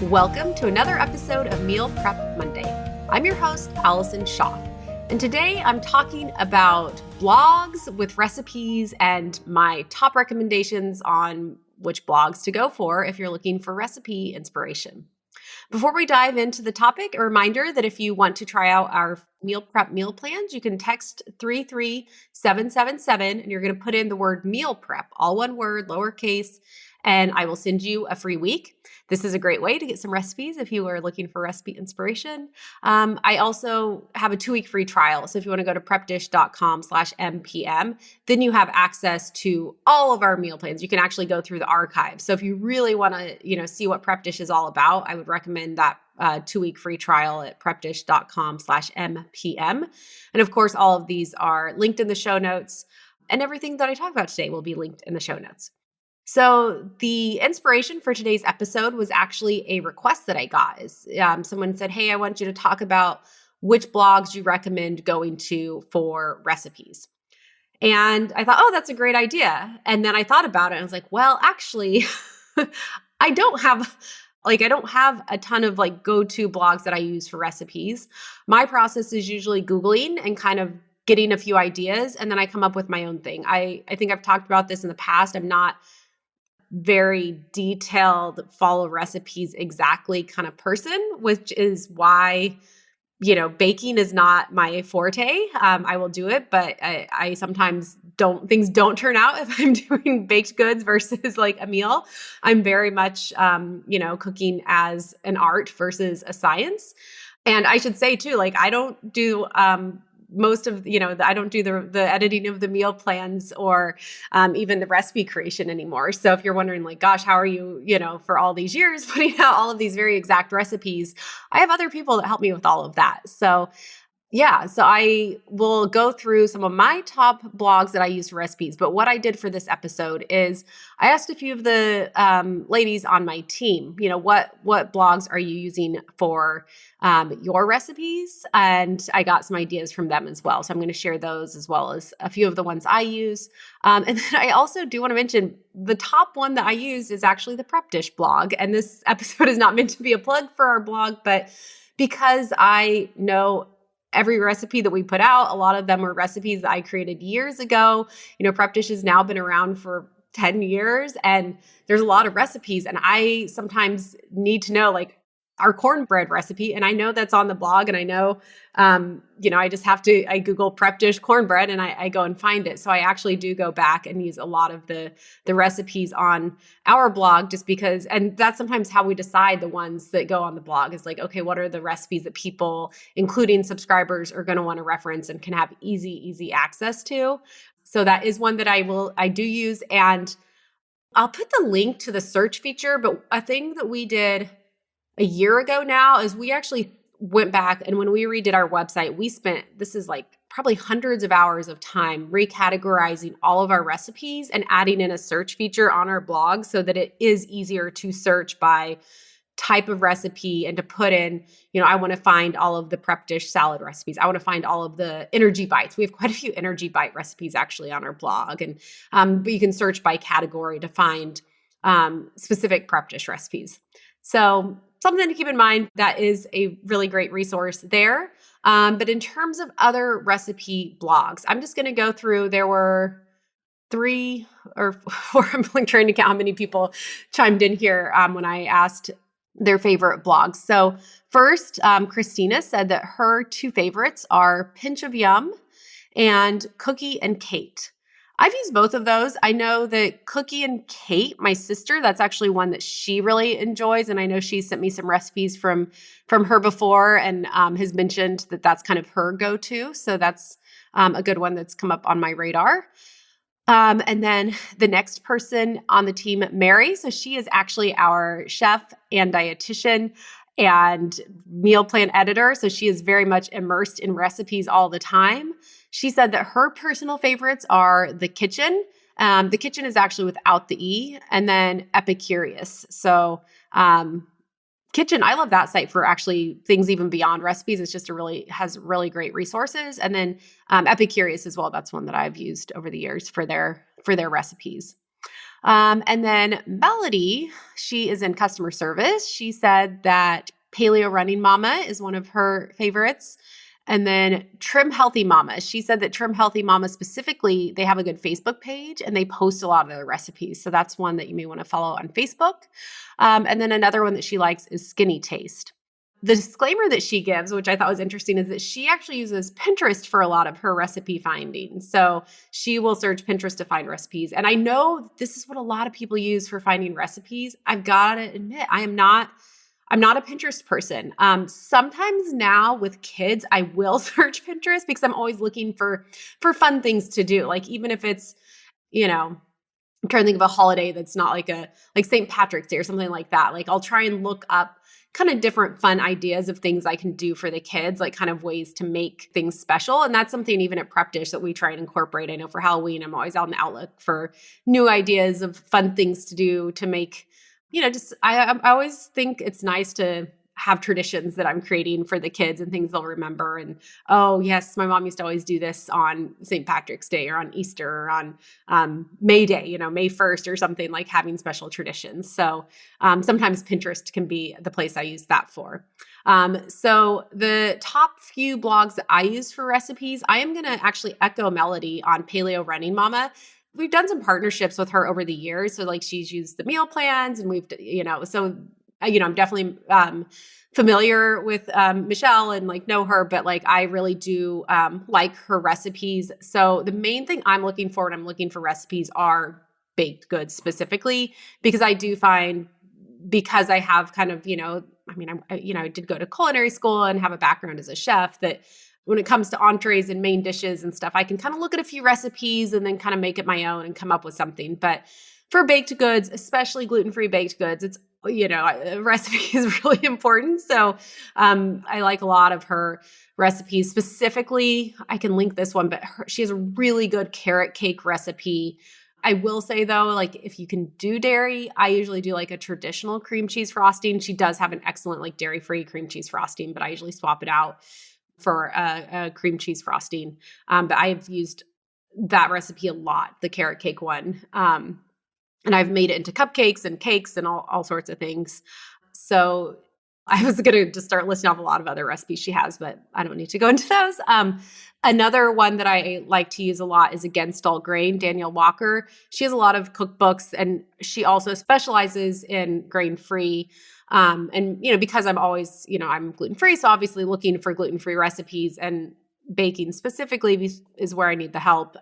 Welcome to another episode of Meal Prep Monday. I'm your host, Allison Schaaf, and today I'm talking about blogs with recipes and my top recommendations on which blogs to go for if you're looking for recipe inspiration. Before we dive into the topic, a reminder that if you want to try out our meal prep meal plans, you can text 33777 and you're going to put in the word meal prep, all one word, lowercase, and I will send you a free week. This is a great way to get some recipes if you are looking for recipe inspiration. I also have a 2-week free trial. So if you want to go to prepdish.com/mpm, then you have access to all of our meal plans. You can actually go through the archives. So if you really want to, see what Prep Dish is all about, I would recommend that 2-week free trial at prepdish.com/mpm. And of course, all of these are linked in the show notes, and everything that I talk about today will be linked in the show notes. So the inspiration for today's episode was actually a request that I got. Someone said, hey, I want you to talk about which blogs you recommend going to for recipes. And I thought, oh, that's a great idea. And then I thought about it and I was like, well, actually, I don't have a ton of go-to blogs that I use for recipes. My process is usually Googling and kind of getting a few ideas, and then I come up with my own thing. I think I've talked about this in the past. I'm not very detailed, follow recipes exactly kind of person, which is why, baking is not my forte. I will do it, but I sometimes things don't turn out if I'm doing baked goods versus like a meal. I'm very much, cooking as an art versus a science. And I should say too, I don't do, most of, I don't do the editing of the meal plans or even the recipe creation anymore. So if you're wondering gosh, how are you, for all these years putting out all of these very exact recipes, I have other people that help me with all of that. So I will go through some of my top blogs that I use for recipes. But what I did for this episode is I asked a few of the ladies on my team, what blogs are you using for your recipes? And I got some ideas from them as well. So I'm going to share those as well as a few of the ones I use. And then I also do want to mention the top one that I use is actually the Prep Dish blog. And this episode is not meant to be a plug for our blog, but because I know every recipe that we put out, a lot of them were recipes that I created years ago. Prep Dish has now been around for 10 years and there's a lot of recipes. And I sometimes need to know our cornbread recipe. And I know that's on the blog and I know, I just have to, I Google Prep Dish cornbread and I go and find it. So I actually do go back and use a lot of the recipes on our blog just because, and that's sometimes how we decide the ones that go on the blog is okay, what are the recipes that people, including subscribers, are going to want to reference and can have easy access to. So that is one that I do use. And I'll put the link to the search feature, but a thing that we did a year ago now is we actually went back and when we redid our website, we spent, this is probably hundreds of hours of time recategorizing all of our recipes and adding in a search feature on our blog so that it is easier to search by type of recipe and to put in, I want to find all of the Prep Dish salad recipes. I want to find all of the energy bites. We have quite a few energy bite recipes actually on our blog. And but you can search by category to find specific Prep Dish recipes. So something to keep in mind, that is a really great resource there. But in terms of other recipe blogs, I'm just going to go through, there were 3 or 4, I'm trying to count how many people chimed in here when I asked their favorite blogs. So first, Christina said that her 2 favorites are Pinch of Yum and Cookie and Kate. I've used both of those. I know that Cookie and Kate, my sister, that's actually one that she really enjoys. And I know she sent me some recipes from her before and has mentioned that that's kind of her go-to. So that's a good one that's come up on my radar. And then the next person on the team, Mary. So she is actually our chef and dietitian and meal plan editor. So she is very much immersed in recipes all the time. She said that her personal favorites are The Kitchen. The Kitchen is actually without the E, and then Epicurious. So Kitchen, I love that site for actually things even beyond recipes. It's just has really great resources. And then Epicurious as well. That's one that I've used over the years for their recipes. And then Melody, she is in customer service. She said that Paleo Running Mama is one of her favorites. And then Trim Healthy Mama. She said that Trim Healthy Mama specifically, they have a good Facebook page and they post a lot of their recipes. So that's one that you may want to follow on Facebook. And then another one that she likes is Skinny Taste. The disclaimer that she gives, which I thought was interesting, is that she actually uses Pinterest for a lot of her recipe finding. So she will search Pinterest to find recipes. And I know this is what a lot of people use for finding recipes. I've got to admit, I'm not a Pinterest person. Sometimes now with kids, I will search Pinterest because I'm always looking for fun things to do. Like even if it's, I'm trying to think of a holiday that's not like St. Patrick's Day or something like that. Like I'll try and look up kind of different fun ideas of things I can do for the kids, like kind of ways to make things special. And that's something even at Prep Dish that we try and incorporate. I know for Halloween, I'm always on the outlook for new ideas of fun things to do to make, I always think it's nice to have traditions that I'm creating for the kids and things they'll remember. And, oh yes, my mom used to always do this on St. Patrick's Day or on Easter or on May Day, May 1st or something, like having special traditions. So sometimes Pinterest can be the place I use that for. So the top few blogs that I use for recipes, I am going to actually echo Melody on Paleo Running Mama. We've done some partnerships with her over the years. So like she's used the meal plans and I'm definitely familiar with Michelle and like know her, but like I really do like her recipes. So the main thing I'm looking for when I'm looking for recipes are baked goods specifically, because I do find, because I have kind of, I did go to culinary school and have a background as a chef, that when it comes to entrees and main dishes and stuff, I can kind of look at a few recipes and then kind of make it my own and come up with something. But for baked goods, especially gluten-free baked goods, it's, a recipe is really important. So I like a lot of her recipes. Specifically, I can link this one, but she has a really good carrot cake recipe. I will say though, like if you can do dairy, I usually do like a traditional cream cheese frosting. She does have an excellent like dairy-free cream cheese frosting, but I usually swap it out for a cream cheese frosting. But I have used that recipe a lot, the carrot cake one. And I've made it into cupcakes and cakes and all sorts of things. So I was going to just start listing off a lot of other recipes she has, but I don't need to go into those. Another one that I like to use a lot is Against All Grain, Danielle Walker. She has a lot of cookbooks and she also specializes in grain-free. And, because I'm always, I'm gluten-free, so obviously looking for gluten-free recipes and baking specifically is where I need the help.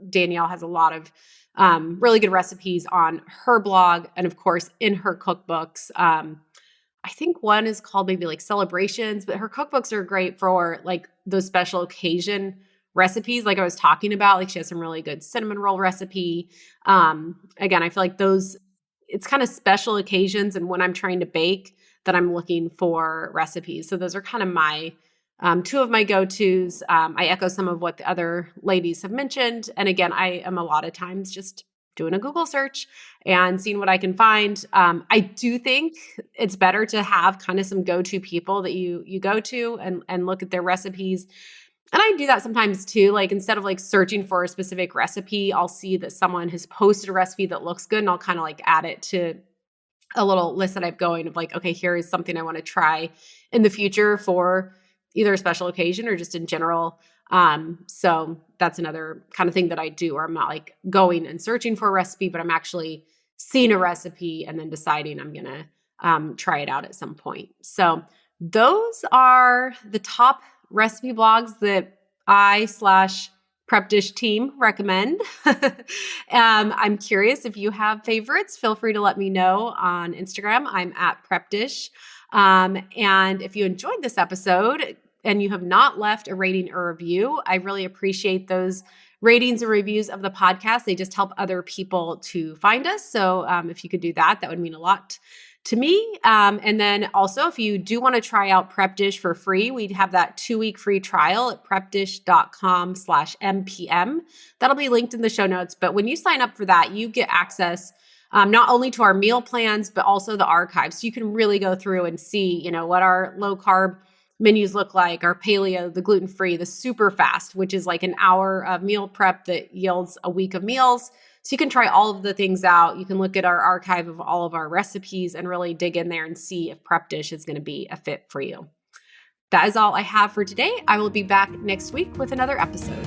Danielle has a lot of really good recipes on her blog and of course in her cookbooks. I think one is called maybe like Celebrations, but her cookbooks are great for like those special occasion recipes. Like I was talking about, like she has some really good cinnamon roll recipe. Again, I feel like it's kind of special occasions and when I'm trying to bake that I'm looking for recipes. So those are kind of my two of my go-tos. I echo some of what the other ladies have mentioned. And again, I am a lot of times just doing a Google search and seeing what I can find. I do think it's better to have kind of some go-to people that you go to and look at their recipes. And I do that sometimes too. Like instead of like searching for a specific recipe, I'll see that someone has posted a recipe that looks good and I'll kind of like add it to a little list that I've going of like, okay, here is something I want to try in the future for either a special occasion or just in general. So that's another kind of thing that I do, where I'm not like going and searching for a recipe, but I'm actually seeing a recipe and then deciding I'm going to try it out at some point. So those are the top recipe blogs that I/Prep Dish team recommend. I'm curious if you have favorites. Feel free to let me know on Instagram. I'm at Prep Dish. And if you enjoyed this episode and you have not left a rating or review, I really appreciate those ratings and reviews of the podcast. They just help other people to find us. So if you could do that, that would mean a lot to me. And then also, if you do want to try out Prep Dish for free, we have that 2-week free trial at prepdish.com/MPM. That'll be linked in the show notes. But when you sign up for that, you get access not only to our meal plans, but also the archives. So you can really go through and see, what our low carb menus look like: our paleo, the gluten-free, the super fast, which is like an hour of meal prep that yields a week of meals. So you can try all of the things out. You can look at our archive of all of our recipes and really dig in there and see if Prep Dish is going to be a fit for you. That is all I have for today. I will be back next week with another episode.